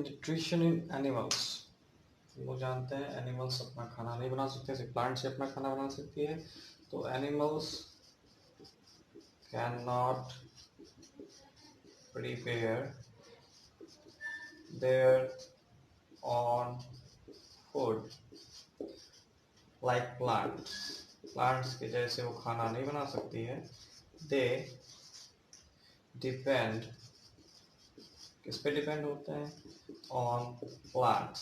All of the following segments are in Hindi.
Nutrition in animals. हम लोग जानते हैं एनिमल्स अपना खाना नहीं बना सकते, सिर्फ प्लांट से अपना खाना बना सकती है। तो animals can not prepare their on food like plants. Plants के जैसे वो खाना नहीं बना सकती है। दे डिपेंड, किस पे डिपेंड होते हैं? On plants.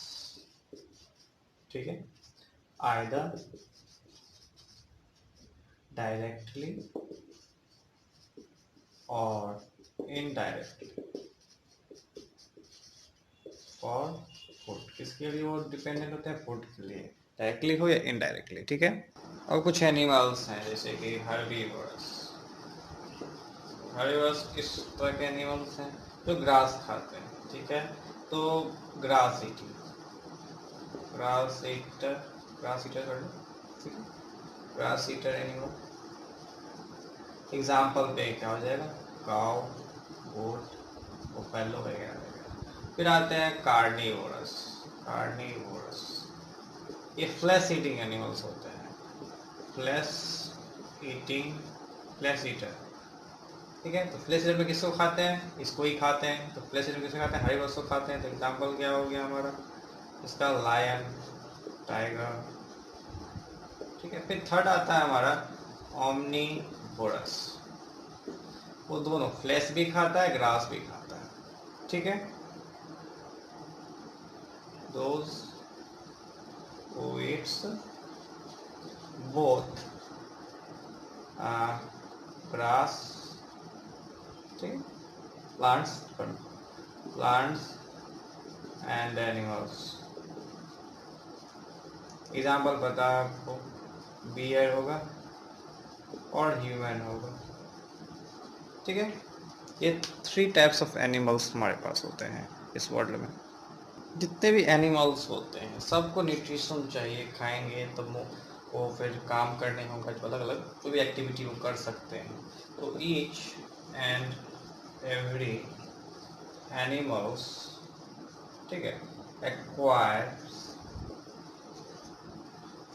ठीक है, आइदर डायरेक्टली और इनडायरेक्टली फॉर फूड। किसके लिए वो डिपेंडेंट होते हैं? फूड के लिए, डायरेक्टली हो या इनडायरेक्टली। ठीक है, और कुछ एनिमल्स हैं जैसे कि हर्बीवर्स। हर्बीवर्स किस तरह के एनिमल्स हैं? जो ग्रास खाते हैं। ठीक है, तो grass eating, grass eater, grass eater कर लो। ठीक है, ग्रास ईटर एनिमल। एग्जाम्पल पे क्या हो जाएगा? काउ, गोट, बुफेलो वगैरह वगैरह। फिर आते हैं कार्निवोरस। कार्निवोरस ये फ्लैश ईटिंग एनिमल्स होते हैं। Flesh eating, flesh eater. ठीक है, तो फ्लैश ईटर में किसको खाते हैं? इसको ही खाते हैं। तो फ्लैश ईटर में किसको खाते हैं? हर्बीवर्स को खाते हैं। तो एग्जाम्पल क्या हो गया हमारा इसका? Lion, tiger. ठीक है, फिर थर्ड आता है हमारा ओमनीवोरस। वो दोनों फ्लैश भी खाता है, ग्रास भी खाता है। ठीक है, those who eats both grass, ठीक है, plants and animals। एग्जाम्पल पता है आपको? बियर होगा और ह्यूमन होगा। ठीक है, ये 3 टाइप्स ऑफ एनिमल्स हमारे पास होते हैं इस वर्ल्ड में। जितने भी एनिमल्स होते हैं सबको न्यूट्रिशन चाहिए, खाएंगे तो वो फिर काम करने होगा, जो अलग अलग जो भी एक्टिविटी वो कर सकते हैं। तो ईच एंड एवरी एनिमल्स, ठीक है, एक्वायर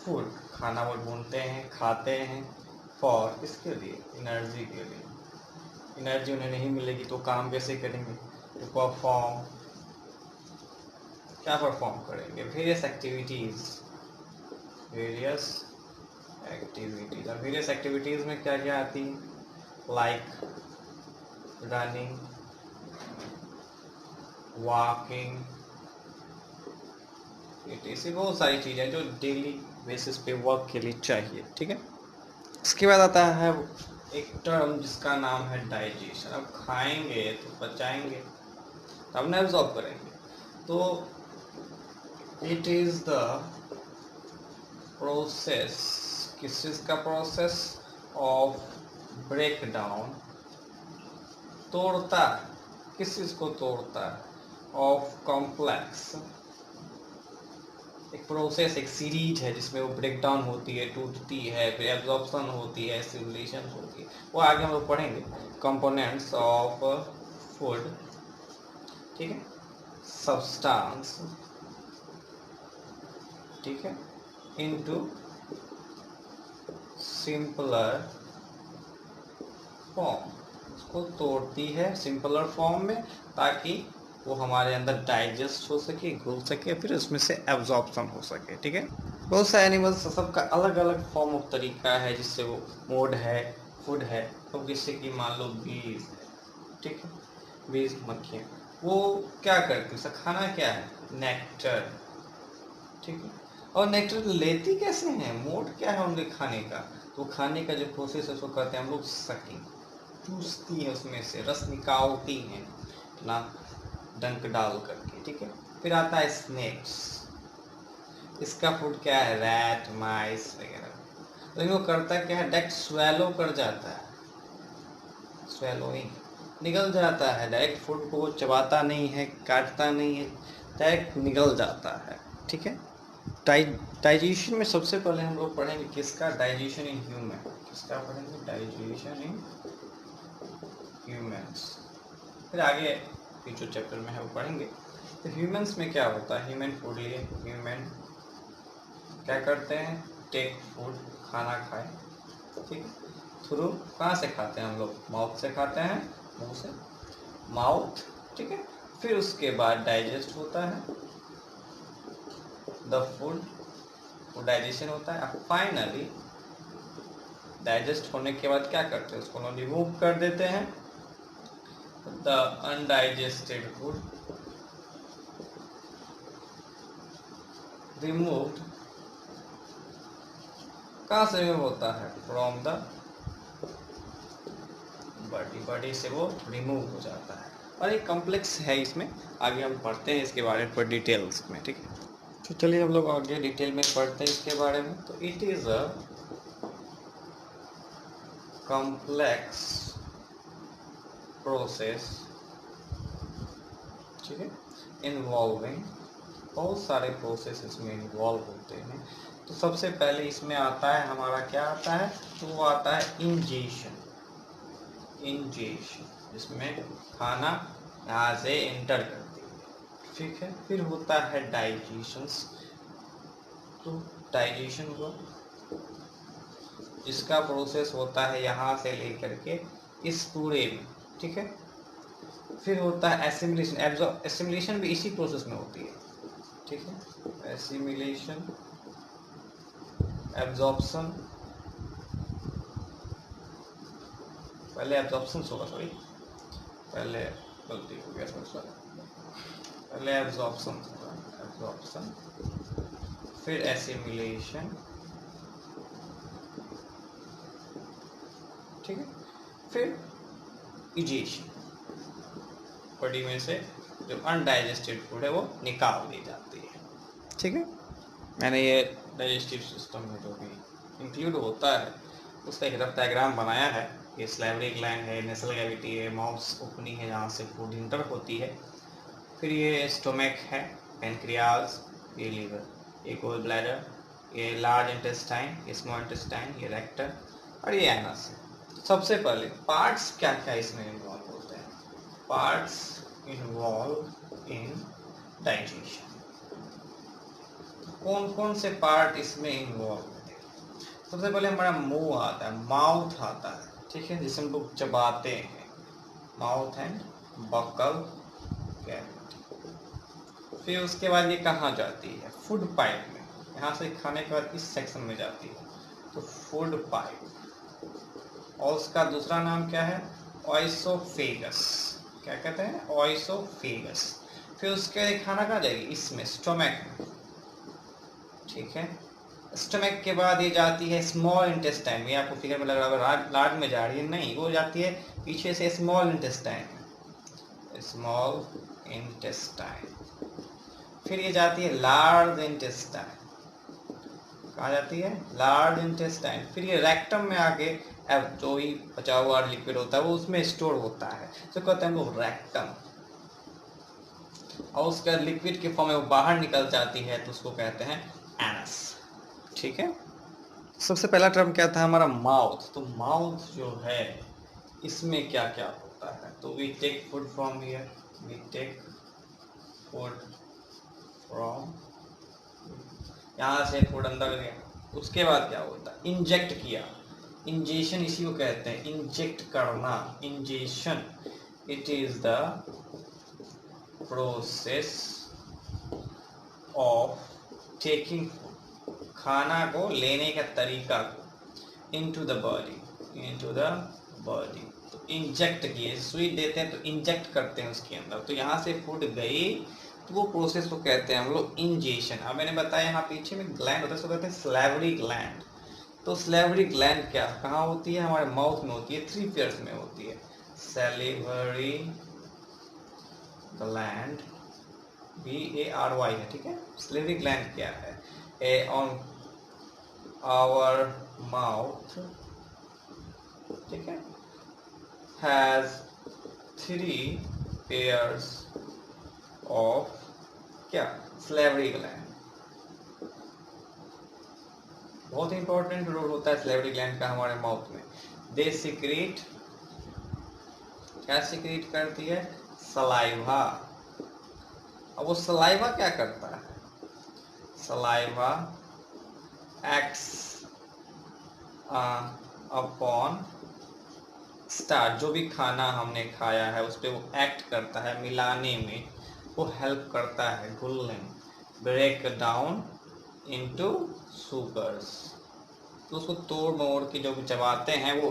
फूड, खाना वो ढूंढते हैं, खाते हैं। फॉर, इसके लिए, एनर्जी के लिए। एनर्जी उन्हें नहीं मिलेगी तो काम कैसे करेंगे? तो परफॉर्म, क्या परफॉर्म करेंगे? Various activities, various activities. और वेरियस एक्टिविटीज में क्या क्या आती है? लाइक रनिंग, वॉकिंग, ऐसी बहुत सारी चीज़ें जो डेली बेसिस पे वर्क के लिए चाहिए। ठीक है, इसके बाद आता है एक टर्म जिसका नाम है डाइजेशन। अब खाएंगे तो पचाएंगे, तब ना एब्जॉर्ब करेंगे। तो इट इज द प्रोसेस, किस चीज का प्रोसेस? ऑफ ब्रेक डाउन, तोड़ता है। किस चीज को तोड़ता है? Of complex. एक प्रोसेस, एक सीरीज है जिसमें वो ब्रेक डाउन होती है, टूटती है, फिर एब्जॉर्प्शन होती है, एसिमिलेशन होती है। वो आगे हम लोग पढ़ेंगे। कंपोनेंट्स ऑफ फूड, ठीक है, सब्सटेंस, ठीक है, इनटू सिंपलर फॉर्म। उसको तोड़ती है सिंपलर फॉर्म में, ताकि वो हमारे अंदर डाइजेस्ट हो सके, घुल सके, फिर उसमें से एब्जॉर्प्शन हो सके। ठीक है, बहुत सारे एनिमल्स सबका अलग अलग फॉर्म ऑफ तरीका है जिससे वो मोड है, फूड है। तो जैसे कि मान लो बीज है, ठीक है, बीज, मक्खियाँ, वो क्या करती है? उसका खाना क्या है? नेक्टर। ठीक है, और नेक्टर लेती कैसे हैं? मोड क्या है उनके खाने का? तो खाने का जो प्रोसेस है उसको कहते हैं हम लोग सकिंग। चूसती है, उसमें से रस निकालती हैं ना, डंक डाल करके। ठीक है, फिर आता है स्नेक्स। इसका फूड क्या है? रैट, माइस वगैरह। लेकिन वो करता क्या है? डायरेक्ट स्वेलो कर जाता है, स्वेलोइंग, निगल जाता है। डायरेक्ट फूड को वो चबाता नहीं है, काटता नहीं है, डायरेक्ट निगल जाता है। ठीक है, डाइजेशन में सबसे पहले हम लोग पढ़ेंगे किसका? Digestion in human. किसका पढ़ेंगे? Digestion in humans. फिर आगे फ्यूचर चैप्टर में है वो पढ़ेंगे। तो ह्यूमंस में क्या होता है, ह्यूमन फूड लिए ह्यूमन क्या करते हैं, टेक फूड, खाना खाए, ठीक है, थ्रू कहाँ से खाते हैं हम लोग, माउथ से खाते हैं, मुंह से, माउथ, ठीक है। फिर उसके बाद डाइजेस्ट होता है द फूड, वो डाइजेशन होता है। अब फाइनली डाइजेस्ट होने के बाद क्या करते हैं, उसको रिमूव कर देते हैं, द अनडाइजेस्टेड फूड रिमूव्ड, कहाँ से रिमूव होता है, फ्रॉम द बॉडी, बॉडी से वो रिमूव हो जाता है। और एक कॉम्प्लेक्स है इसमें, आगे हम पढ़ते हैं इसके बारे में पर डिटेल्स में, ठीक है। तो चलिए हम लोग आगे डिटेल में पढ़ते हैं इसके बारे में। तो it is a complex process, ठीक है, इन्वॉल्विंग, बहुत सारे प्रोसेस इसमें इन्वॉल्व होते हैं। तो सबसे पहले इसमें आता है हमारा क्या आता है, तो वो आता है इंजेशन, इंजेशन, जिसमें खाना यहाँ से एंटर करती है, ठीक है। फिर होता है डाइजेशन, तो डाइजेशन हुआ, इसका प्रोसेस होता है यहाँ से लेकर के इस पूरे में, ठीक है। फिर होता है एसिमिलेशन, एसिमिलेशन भी इसी प्रोसेस में होती है, ठीक है, एसिमिलेशन, एब्जॉर्प्शन, पहले एब्जॉर्प्शन होगा, सॉरी पहले गलती हो गया थोड़ा सा, पहले एब्जॉर्प्शन होगा, एब्जॉर्प्शन, फिर एसिमिलेशन, ठीक है, फिर इजेशन, बॉडी में से जो अनडाइजेस्टेड फूड है वो निकाल दी जाती है, ठीक है। मैंने ये डाइजेस्टिव सिस्टम में जो भी इंक्लूड होता है उसका एक रफ डायग्राम बनाया है। ये स्लाइवरी ग्लैंड है, नेसल कैविटी है, माउथ ओपनिंग है जहाँ से फूड इंटर होती है, फिर ये स्टोमक है, पेनक्रियाज, ये लीवर, ये गोल ब्लैडर, ये लार्ज इंटेस्टाइन, ये स्मॉल इंटेस्टाइन, ये रेक्टम और ये एनस है। सबसे पहले पार्ट्स क्या क्या इसमें इन्वॉल्व होते हैं, पार्ट्स इन्वॉल्व इन डाइजेशन, कौन कौन से पार्ट इसमें इन्वॉल्व होते हैं। सबसे पहले हमारा मुंह आता है, माउथ आता है, ठीक है, जिसे हम लोग चबाते हैं, माउथ एंड बकल कैविटी। फिर उसके बाद ये कहाँ जाती है, फूड पाइप में, यहाँ से खाने के बाद इस सेक्शन में जाती है, तो फूड पाइप। और उसका दूसरा नाम क्या है, ऑइसोफेगस, क्या कहते हैं, ऑइसोफेगस। फिर उसके बाद खाना कहाँ जाएगी, इसमें स्टोमक में, ठीक है। स्टोमक के बाद ये जाती है स्मॉल इंटेस्टाइन में, आपको फिगर में लग रहा है लार्ज में जा रही है, नहीं, वो जाती है पीछे से स्मॉल इंटेस्टाइन, स्मॉल इंटेस्टाइन। फिर ये जाती है लार्ज इंटेस्टाइन, कहाँ जाती है, लार्ज इंटेस्टाइन। फिर ये रेक्टम में आके अब जो भी बचा हुआ लिक्विड होता है वो उसमें स्टोर होता है, तो कहते हैं वो रेक्टम। और उसका लिक्विड के फॉर्म में वो बाहर निकल जाती है तो उसको कहते हैं एनस, ठीक है। सबसे पहला टर्म क्या था हमारा, माउथ। तो माउथ जो है इसमें क्या क्या होता है, तो we take food from here, we take food from, यहाँ से फूड अंदर गया, उसके बाद क्या होता है, इंजेक्ट किया, इंजेशन इसी को कहते हैं, इंजेक्ट करना, ingestion. It is the process of taking food, खाना को लेने का तरीका को, into the body, into the body. तो इंजेक्ट किए, सुई देते हैं तो इंजेक्ट करते हैं उसके अंदर, तो यहाँ से फूड गई, तो वो प्रोसेस को कहते हैं हम लोग इंजेशन। अब मैंने बताया यहाँ पीछे में ग्लैंड होता है, उसको कहते हैं स्लैवरी ग्लैंड। तो स्लैवरी ग्लैंड क्या कहाँ होती है, हमारे माउथ में होती है, 3 पेयर्स में होती है, सैलिवरी ग्लैंड, BARY है, ठीक है। स्लैवरी ग्लैंड क्या है, ए ऑन आवर माउथ, ठीक है, हैज 3 पेयर्स ऑफ क्या, स्लैवरी ग्लैंड। बहुत इंपॉर्टेंट रोल होता है स्लैवरी ग्लैंड का हमारे माउथ में। दे सिक्रीट, क्या सिक्रीट करती है, सलाइवा, अब वो सलाइवा क्या करता है, सलाइवा एक्ट्स अपॉन स्टार्च, जो भी खाना हमने खाया है उस पर वो एक्ट करता है, मिलाने में वो हेल्प करता है, घुलने, ब्रेक डाउन इनटू शुगर्स। तो उसको तोड़ मोड़ के जो भी चबाते हैं वो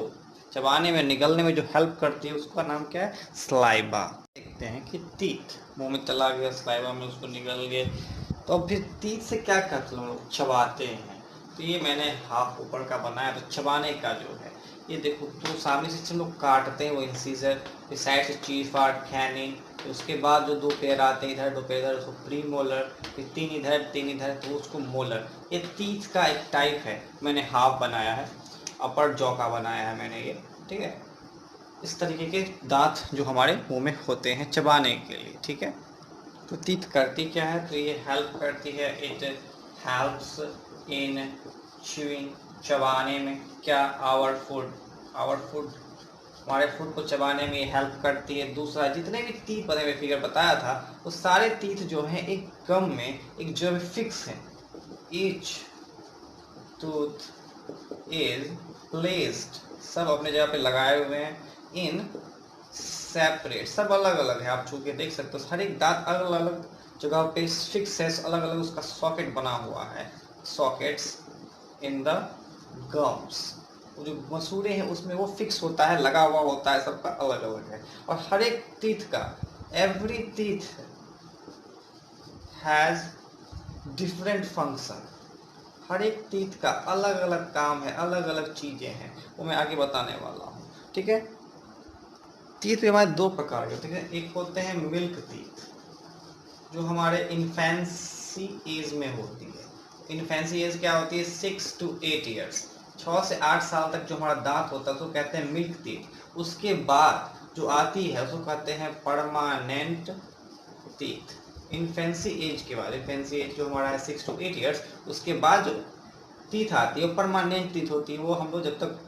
चबाने में, निगलने में जो हेल्प करती है उसका नाम क्या है, स्लाइवा। देखते हैं कि टीथ मुंह में चला गया, स्लाइवा में उसको निगल गए, तो अब फिर टीथ से क्या करते हैं हम लोग, चबाते हैं। तो ये मैंने हाफ ऊपर का बनाया, तो चबाने का जो है ये देखो, तो सामने से हम लोग काटते हैं वो इंसीजर, फिर साइड से चीज पार्ट, कैनिंग, उसके बाद जो दो पैर आते हैं इधर, दो पैर इधर, उसको प्री मोलर, फिर तीन इधर, तो उसको मोलर। ये टीथ का एक टाइप है, मैंने हाफ बनाया है, अपर जॉ का बनाया है मैंने ये, ठीक है। इस तरीके के दांत जो हमारे मुंह में होते हैं चबाने के लिए, ठीक है। तो टीथ करती क्या है, तो ये हेल्प करती है, इट हेल्प्स इन च्यूइंग, चबाने में, क्या, आवर फूड हमारे फूड को चबाने में हेल्प करती है। दूसरा, जितने भी टीथ बने हुए फिगर बताया था वो सारे टीथ जो हैं एक गम में एक जो भी फिक्स है, ईच टूथ इज प्लेस्ड, सब अपने जगह पे लगाए हुए हैं, इन सेपरेट, सब अलग अलग है, आप छू के देख सकते हो, हर एक दांत अलग अलग जगह पे फिक्स है, अलग अलग उसका सॉकेट बना हुआ है, सॉकेट्स इन द गम्स, जो मसूड़े हैं उसमें वो फिक्स होता है, लगा हुआ होता है, सबका अलग अलग है। और हर एक टीथ का, every teeth has different function, हर एक टीथ का अलग अलग काम है, अलग अलग चीजें हैं, वो मैं आगे बताने वाला हूँ, ठीक है। टीथ भी हमारे दो प्रकार के होते हैं, एक होते हैं मिल्क टीथ, जो हमारे इन्फेंसी एज में होती है। इन्फेंसी एज क्या होती है, 6 to 8 ईयर्स, 6 से 8 साल तक जो हमारा दांत होता है उसको कहते हैं मिल्क टीथ। उसके बाद जो आती है उसको कहते हैं परमानेंट टीथ। इन्फेंसी एज के बाद, इन्फेंसी एज जो हमारा है 6 to 8 ईयर्स, उसके बाद जो टीथ आती है परमानेंट टीथ होती है, वो हम लोग जब तक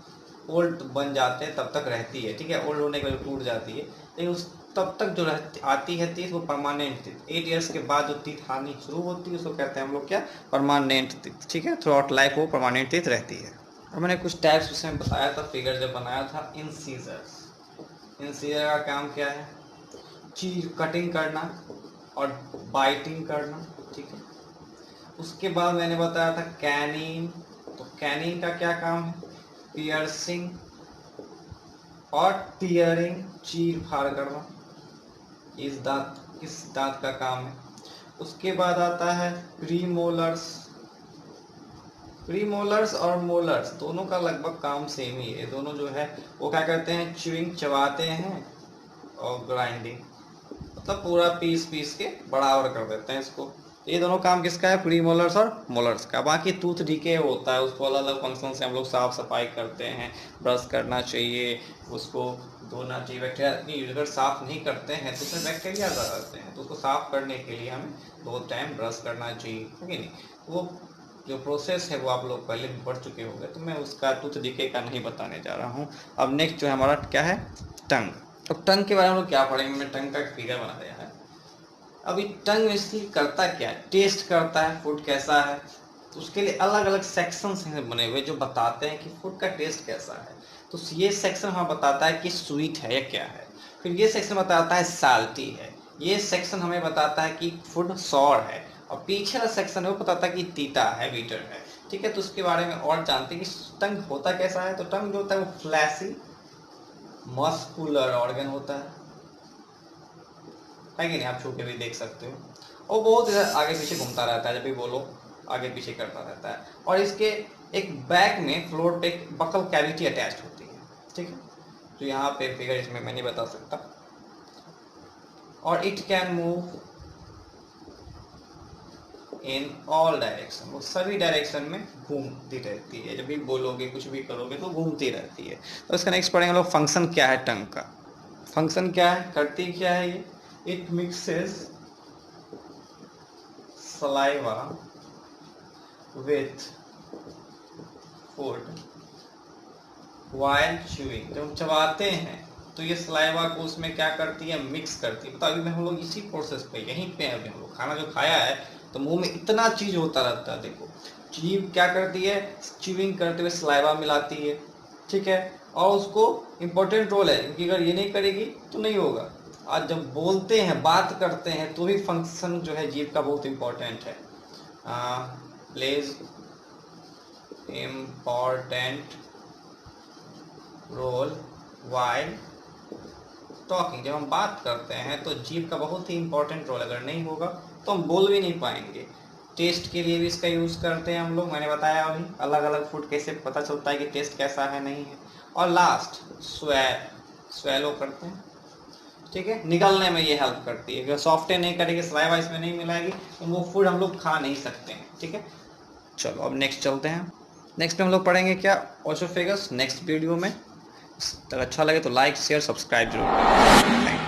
ओल्ड बन जाते हैं तब तक रहती है, ठीक है। ओल्ड होने के बाद टूट जाती है, लेकिन उस तब तक जो आती है टीथ वो परमानेंट टीथ। 8 ईयर्स के बाद जो टीथ आनी शुरू होती है उसको कहते हैं हम लोग क्या, परमानेंट टीथ, ठीक है। थ्रू आउट लाइफ वो परमानेंट टीथ रहती है। और मैंने कुछ टाइप्स उसमें बताया था, फिगर जब बनाया था, इंसीजर्स। इंसीजर का काम क्या है, चीज कटिंग करना और बाइटिंग करना, ठीक है। उसके बाद मैंने बताया था कैनिंग, तो कैनिंग का क्या काम है, पियर्सिंग और टीयरिंग, चीर फाड़ करना, इस दांत का काम है। उसके बाद आता है प्रीमोलर्स। प्रीमोलर्स और मोलर्स दोनों का लगभग काम सेम ही है, दोनों जो है वो क्या करते हैं, च्यूइंग, चबाते हैं, और ग्राइंडिंग, मतलब पूरा पीस पीस के बराबर कर देते हैं इसको। ये दोनों काम किसका है, प्रीमोलर्स और मोलर्स का। बाकी टूथ डीके होता है, उसको अलग अलग फंक्शन से हम लोग साफ सफाई करते हैं, ब्रश करना चाहिए, उसको धोना चाहिए, बैक्टीरिया अगर साफ नहीं करते हैं तो उसमें बैक्टीरिया ज़्यादा रहते हैं, तो उसको साफ करने के लिए हमें 2 टाइम ब्रश करना चाहिए, है कि नहीं। वो जो प्रोसेस है वो आप लोग पहले भी पढ़ चुके होंगे, तो मैं उसका टूथ डीके का नहीं बताने जा रहा हूँ। अब नेक्स्ट जो है हमारा क्या है, टंग। तो टंग के बारे में हम लोग क्या पढ़ेंगे, मैंने टंग का फिगर बना दिया है। अभी टंग बेसिकली करता क्या है, टेस्ट करता है फूड कैसा है, तो उसके लिए अलग अलग सेक्शंस हैं बने हुए जो बताते हैं कि फूड का टेस्ट कैसा है। तो ये सेक्शन हमें बताता है कि स्वीट है या क्या है, फिर ये सेक्शन बताता है साल्टी है, ये सेक्शन हमें बताता है कि फूड सॉर है, और पीछे वाला सेक्शन है वो बताता है कि तीता है, बीटर है, ठीक है। तो उसके बारे में और जानते हैं कि टंग होता कैसा है। तो टंग जो होता है वो फ्लैसी मस्कुलर ऑर्गन होता है कि नहीं, आप छू के भी देख सकते हो, और बहुत इधर आगे पीछे घूमता रहता है, जब भी बोलो आगे पीछे करता रहता है, और इसके एक बैक में फ्लोर पे एक बकल कैविटी अटैच होती है, ठीक है। तो यहाँ पे फिगर इसमें मैं नहीं बता सकता। और it can move in all direction, वो सभी डायरेक्शन में घूमती रहती है, जब भी बोलोगे कुछ भी करोगे तो घूमती रहती है। तो इसका नेक्स्ट पढ़ेंगे लोग, फंक्शन क्या है टंग का। फंक्शन क्या है, करती क्या है ये, it mixes saliva with food while chewing, जब हम चबाते हैं तो ये सलाइवा को उसमें क्या करती है, मिक्स करती है। तो अभी हम लोग इसी प्रोसेस पे, यहीं पे अभी हम लोग खाना जो खाया है तो मुंह में इतना चीज होता रहता है। देखो जीभ क्या करती है, च्यूइंग करते हुए सलाइवा मिलाती है, ठीक है, और उसको इम्पोर्टेंट रोल है, क्योंकि अगर ये नहीं करेगी तो नहीं होगा। आज जब बोलते हैं, बात करते हैं, तो भी फंक्शन जो है जीभ का बहुत इम्पोर्टेंट है, plays important role while talking. जब हम बात करते हैं तो जीभ का बहुत ही इंपॉर्टेंट रोल, अगर नहीं होगा तो हम बोल भी नहीं पाएंगे। टेस्ट के लिए भी इसका यूज़ करते हैं हम लोग, मैंने बताया अभी अलग अलग फूड कैसे पता चलता है कि टेस्ट कैसा है नहीं है। और लास्ट स्वेलो करते हैं, ठीक है, निगलने में ये हेल्प करती है। अगर सॉफ्टे नहीं करेगी, सलाइवा इसमें नहीं मिलाएगी, तो वो फूड हम लोग खा नहीं सकते हैं, ठीक है। चलो अब नेक्स्ट चलते हैं। नेक्स्ट में हम लोग पढ़ेंगे क्या, ओसोफेगस, नेक्स्ट वीडियो में। अगर अच्छा लगे तो लाइक शेयर सब्सक्राइब जरूर करें। Thank you.